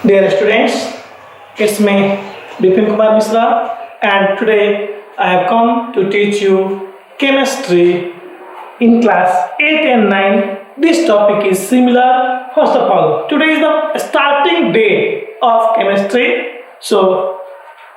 Dear students, it's me, Bipin Kumar Misra, and today I have come to teach you chemistry in class 8 and 9. This topic is similar. First of all, today is the starting day of chemistry. So,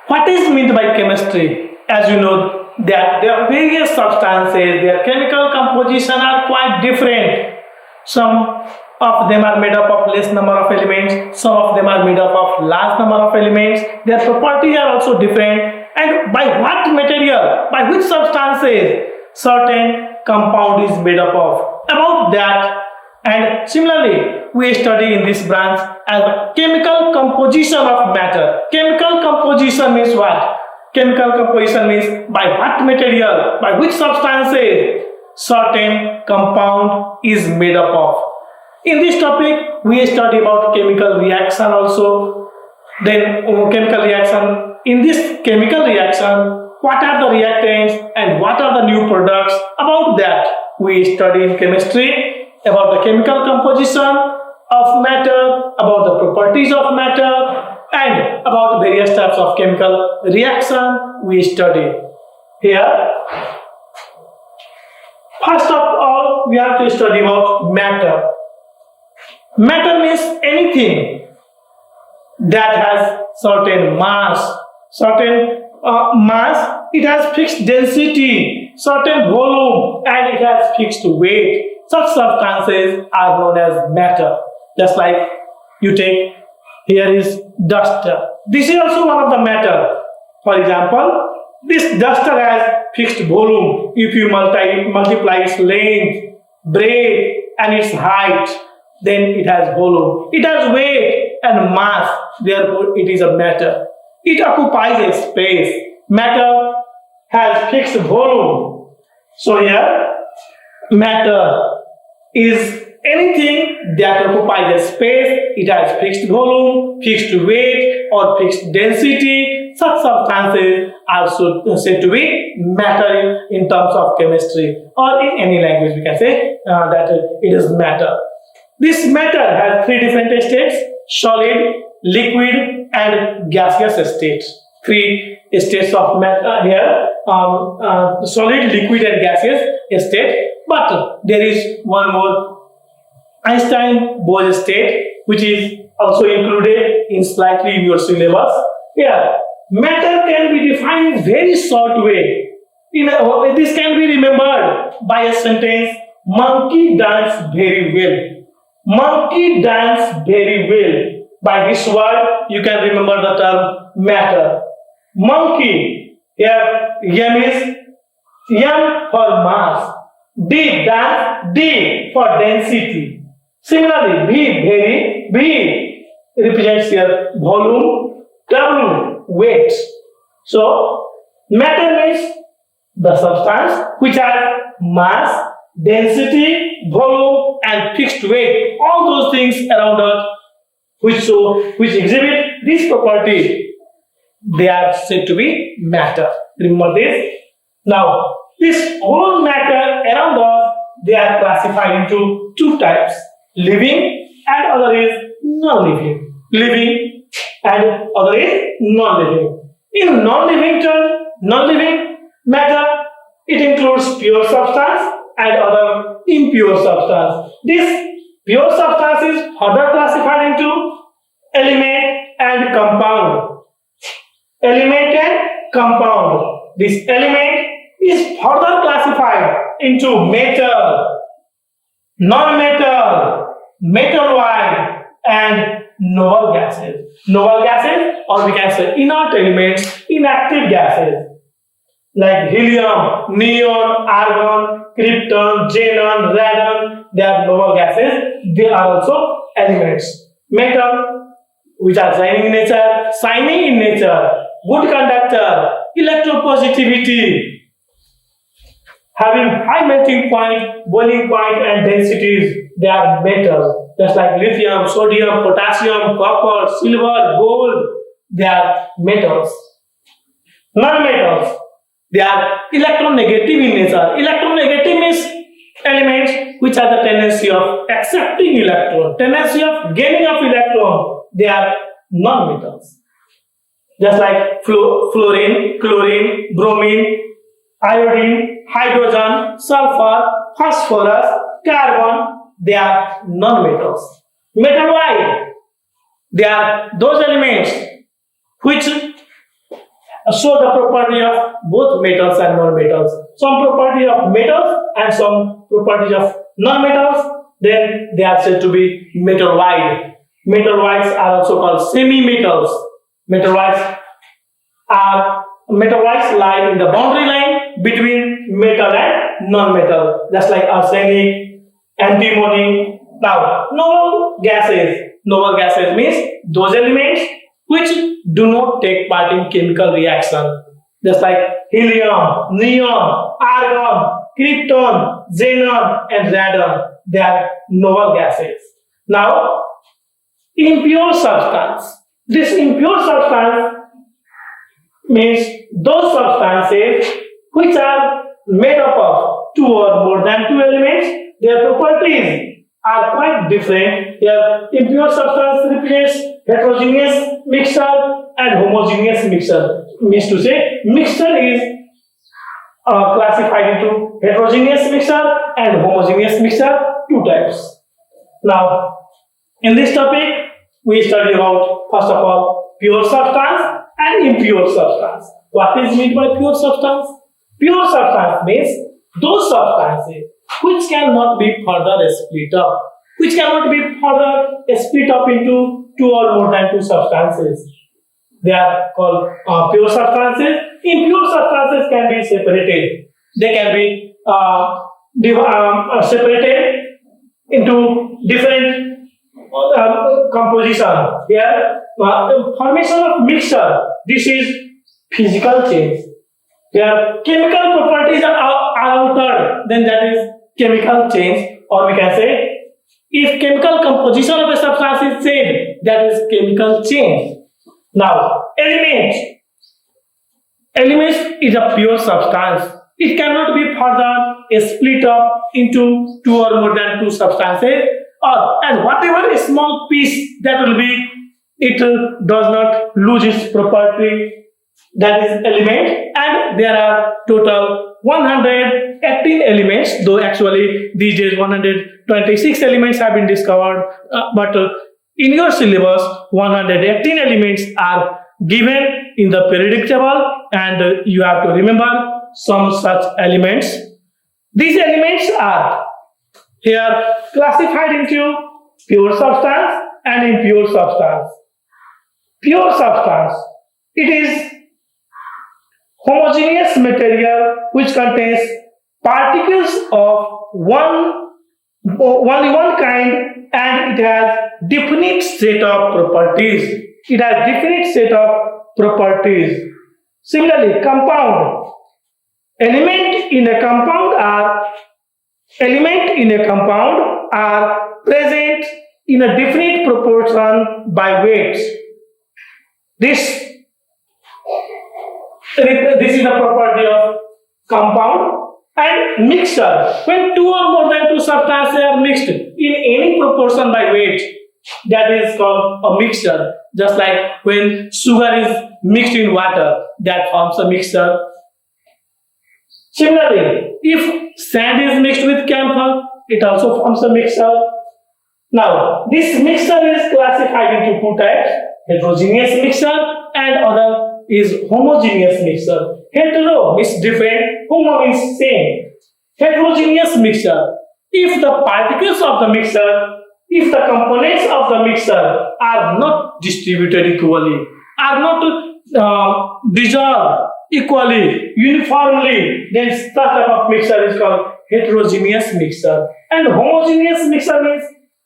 what is meant by chemistry? As you know, that there are various substances, their chemical composition are quite different. Some of them are made up of less number of elements, some of them are made up of large number of elements. Their properties are also different, and by what material, by which substances certain compound is made up of. About that, and similarly, we study in this branch as the chemical composition of matter. Chemical composition means what? Chemical composition means by what material, by which substances certain compound is made up of. In this topic, we study about chemical reaction also. Then chemical reaction. In this chemical reaction, what are the reactants and what are the new products? About that, we study in chemistry about the chemical composition of matter, about the properties of matter, and about various types of chemical reaction we study. Here, first of all, we have to study about matter. Matter means anything that has certain mass, it has fixed density, certain volume, and it has fixed weight. Such substances are known as matter. Just like you take, here is duster. This is also one of the matter. For example, this duster has fixed volume. If you multiply its length, breadth, and its height, then it has volume. It has weight and mass, therefore it is a matter. It occupies a space. Matter has fixed volume. So here, matter is anything that occupies a space. It has fixed volume, fixed weight, or fixed density. Such substances are said to be matter in terms of chemistry, or in any language we can say that it is matter. This matter has three different states: solid, liquid, and gaseous states. Three states of matter here: solid, liquid, and gaseous state. But there is one more Einstein-Bose state, which is also included in slightly in your syllabus. Here, matter can be defined in very short way. This can be remembered by a sentence: monkey dance very well. Monkey dance very well. By this word, you can remember the term matter. Monkey, here M is M for mass, D dance, D for density. Similarly, V represents here volume, W weight. So, matter means the substance which has mass, density, volume, and fixed weight. All those things around us which exhibit this property, they are said to be matter. Remember this. Now, this whole matter around us, they are classified into two types: living and other is non-living. Living and other is non-living. In non-living matter, it includes pure substance and other impure substance. This pure substance is further classified into element and compound. Element and compound. This element is further classified into metal, non-metal, metalloid, and noble gases. Noble gases, or we can say inert elements, inactive gases, like helium, neon, argon, krypton, xenon, radon. They are noble gases. They are also elements. Metal, which are shining in nature, good conductor, electropositivity, having high melting point, boiling point, and densities. They are metals. Just like lithium, sodium, potassium, copper, silver, gold. They are metals. Non-metals, they are electronegative in nature. Electronegative means elements which have the tendency of accepting electron, tendency of gaining of electron. They are non-metals. Just like fluorine, chlorine, bromine, iodine, hydrogen, sulfur, phosphorus, carbon, they are non-metals. Metal why? They are those elements which show the property of both metals and non-metals. Some property of metals and some properties of non-metals, then they are said to be metal-wide. Metal-wides are also called semi-metals. Metal-wides lie in the boundary line between metal and non-metal, just like arsenic, antimony. Now, noble gases. Noble gases means those elements which do not take part in chemical reaction, just like helium, neon, argon, krypton, xenon, and radon. They are noble gases. Now, impure substance. This impure substance means those substances which are made up of two or more than two elements. Their properties are quite different. Here, impure substance represents heterogeneous mixture and homogeneous mixture. Means to say, mixture is classified into heterogeneous mixture and homogeneous mixture, two types. Now, in this topic, we study about, first of all, pure substance and impure substance. What is meant by pure substance? Pure substance means those substances which cannot be further split up, into two or more than two substances. They are called pure substances. Impure substances can be separated. They can be separated into different composition. Here, formation of mixture. This is physical change. Here, chemical properties are altered. Then that is chemical change, or we can say, if chemical composition of a substance is changed, that is chemical change. Now, elements is a pure substance. It cannot be further split up into two or more than two substances, and whatever a small piece that will be, it does not lose its property. That is element, and there are total 118 elements, though actually these days 126 elements have been discovered, but in your syllabus 118 elements are given in the periodic table, and you have to remember some such elements. These elements are here classified into pure substance and impure substance. Pure substance, it is homogeneous material which contains particles of only one kind, and it has definite set of properties. Similarly, compound. Element in a compound are present in a definite proportion by weights. This is the property of compound. And mixture, when two or more than two substances are mixed in any proportion by weight, that is called a mixture. Just like when sugar is mixed in water, that forms a mixture. Similarly, if sand is mixed with camphor, it also forms a mixture. Now, this mixture is classified into two types: heterogeneous mixture and other is homogeneous mixture. Hetero means different, homo means same. Heterogeneous mixture, if the particles of the mixture, if the components of the mixture are not distributed equally, are not dissolved equally, uniformly, then such type of mixture is called heterogeneous mixture. And homogeneous mixture means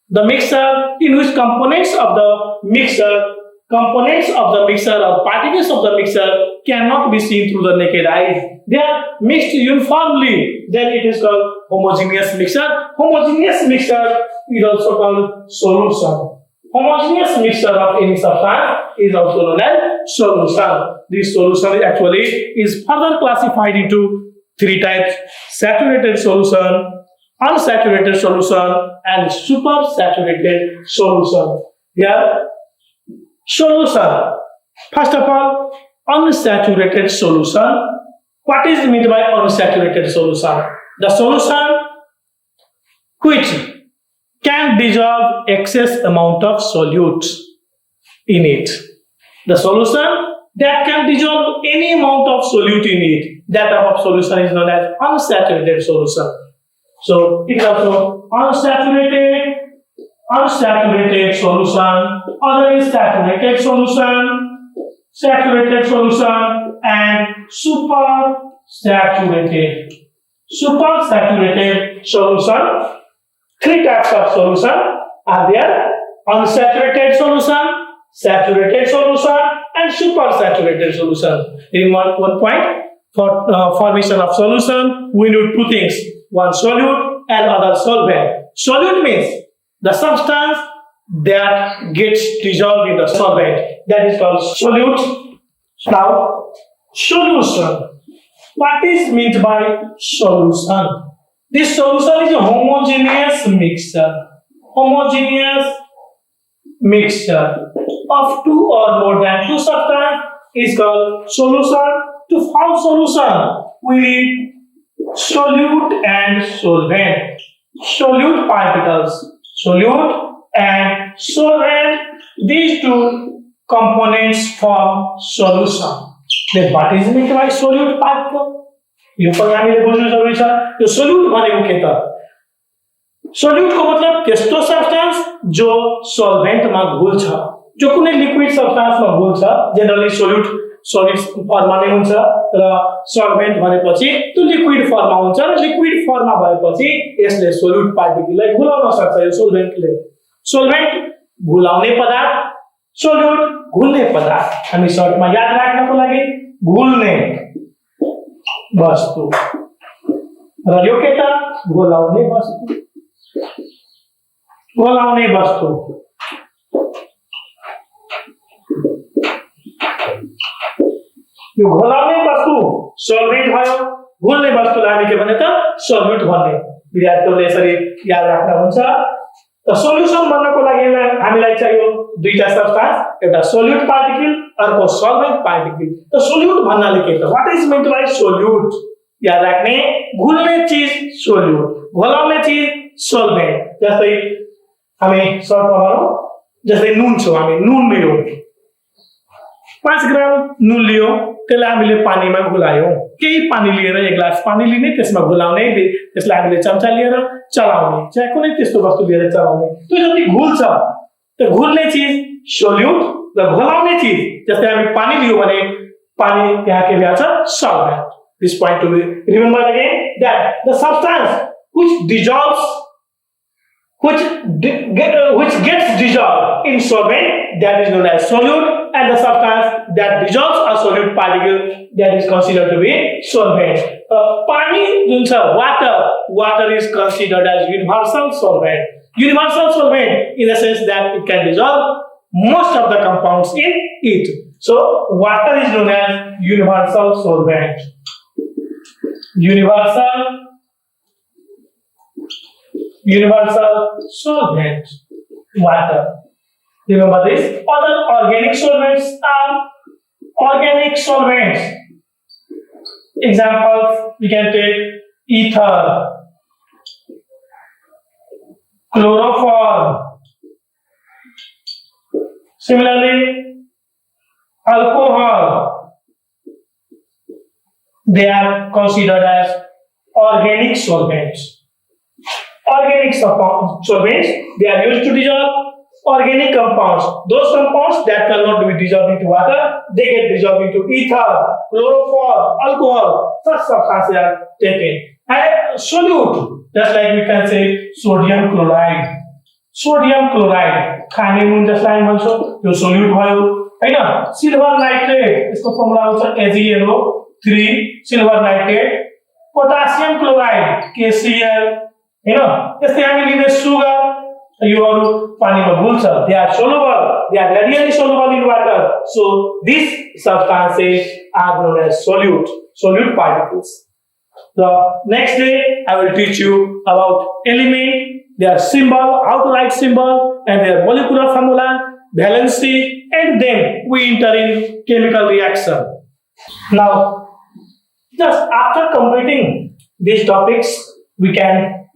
the mixture in which components of the mixture or particles of the mixture cannot be seen through the naked eyes. They are mixed uniformly, then it is called homogeneous mixture. Homogeneous mixture is also called solution. Homogeneous mixture of any substance is also known as solution. This solution actually is further classified into three types: saturated solution, unsaturated solution, and supersaturated solution. Here, Solution. First of all, unsaturated solution. What is meant by unsaturated solution? The solution which can dissolve excess amount of solute in it. The solution that can dissolve any amount of solute in it. That type of solution is known as unsaturated solution. So it is also unsaturated solution, other is saturated solution, and supersaturated solution. Three types of solution are there: unsaturated solution, saturated solution, and supersaturated solution. Remember one point: for formation of solution, we need two things: one solute and other solvent. Solute means the substance that gets dissolved in the solvent. That is called solute. Now, solution. What is meant by solution? This solution is a homogeneous mixture of two or more than two substances is called solution. To form solution, we need solute and solvent. Solute particles, solute and solvent, these two components form solution. Then what is meant by solute particle? यो पनि हामीले बुझ्नु जरुरी छ। यो सोल्युट भनेको के त? सोल्युट को मतलब त्यस्तो सब्स्टेंस जो सल्भेन्ट मा घुल्छ, जो कुनै लिक्विड सब्स्टेंस मा घुल्छ, जनरली सोल्युट सलिड फर्ममा नै हुन्छ र सल्भेन्ट भनेपछि त्यो लिक्विड फर्ममा हुन्छ र लिक्विड फर्ममा भएपछि यसले सोल्युट पार्टिकललाई घुलाउन सक्छ। यो सोल्भेन्टले सोल्भेन्ट घुलाउने पदार्थ, सोल्युट घुल्ने पदार्थ। हामी सर्टमा याद राख्नको लागि घुल्ने वस्तु र यो के त? घोलाउने वस्तु। घोलाउने वस्तु यो घोलाउने वस्तु सल्भेन्ट भयो। घुल्ने वस्तुलाई हामी के भने त सल्युट भन्ने। विद्यार्थीहरूले यसरी याद राख्न हुन्छ। त सोल्युसन बन्नको लागि हामीलाई चाहियो दुईटा सब्स्टेंस, एउटा सोल्युट पार्टिकल, अर्को सल्भेन्ट पार्टिकल। त सोल्युट भन्नाले के त? What is meant by solute? याद राख्ने, घुल्ने चीज सोल्युट, घोलाउने चीज सल्भेन्ट। जस्तै हामी सर्टमा भनौं, जस्तै नुन छ, हामी नुन लियौ, 5 ग्राम नुन लियो, त्यसलाई हामीले पानीमा घुलायौं। केही पानी लिएर एक ग्लास पानी लिने, त्यसमा घुलाउने, त्यसलाई हामीले चम्चा लिएर चलाउने, चाहे कुनै त्यस्तो वस्तु लिएर चलाउने। त्यो जति घुल्छ, त्यो घुल्ने चीज सोल्युट र घोलाउने चीज, जस्तै हामी पानी लियो भने पानी त्यहाँ के भन्छ? Solvent. This point to be remember again that the substance which dissolves, which gets dissolved in solvent, that is known as solute, and the substance that dissolves a solute particle, that is considered to be solvent. Pani जुन छ, water is considered as universal solvent. Universal solvent in the sense that it can dissolve most of the compounds in it. So water is known as universal solvent. Universal solvent, water. Remember this. Other organic solvents are organic solvents. Examples, we can take ether, chloroform. Similarly, alcohol. They are considered as organic solvents. Organic solvents, they are used to dissolve organic compounds. Those compounds that cannot be dissolved into water, they get dissolved into ether, chloroform, alcohol. Such substances are taken. And solute, just like we can say sodium chloride. Sodium chloride, खाने नुन जसलाई भन्छौं, यो solute भयो, हैन? Silver nitrate, यसको formula हुन्छ AgNO3, silver nitrate, potassium chloride, KCl, हैन? त्यस्तै हामी लिने सुगर, योहरु पानीमा घुल्छ, they are soluble, they are readily soluble in water. So these substances are known as solute particles. The next day I will teach you about element, their symbol, how to write symbol, and their molecular formula, valency, and then we enter in chemical reaction. Now, just after completing these topics, we can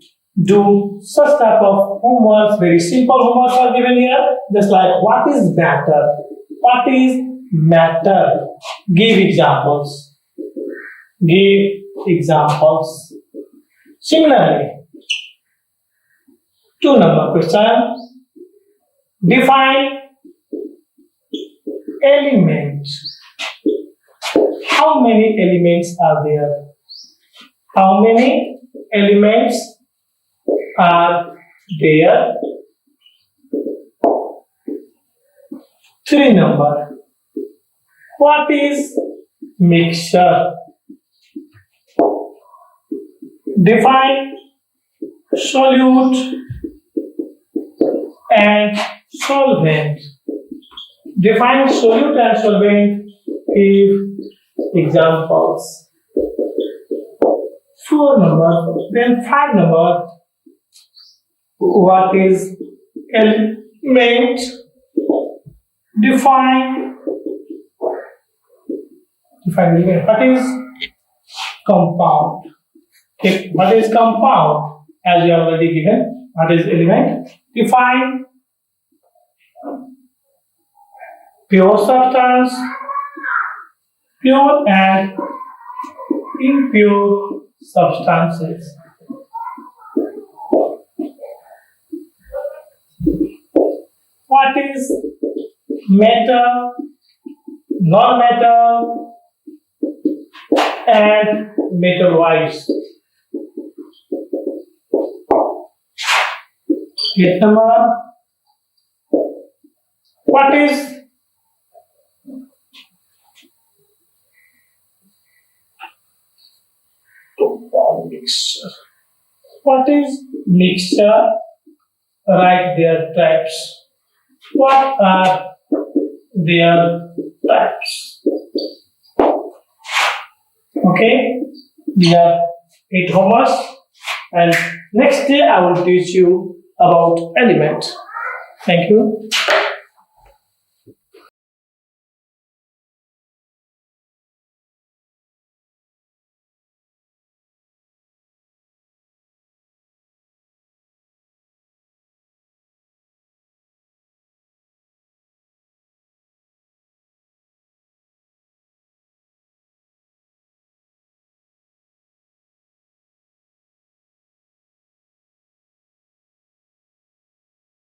do such type of homeworks. Very simple homeworks are given here, just like what is matter? What is matter? Give examples. Give examples. Similarly, 2 number question. Define elements. How many elements are there? How many elements are there? 3 number. What is mixture? Define solute and solvent. Define solute and solvent. Give examples. 4 number. Then 5 number. What is element? Define element. What is compound? Okay. What is compound? As we have already given. What is element? Define pure substance, pure and impure substances. What is metal, non-metal, and metal-wise? 8 number. What is mixture? What is mixture? Write their types. What are their types? Okay, we have 8 homeworks, and next day I will teach you about element. Thank you.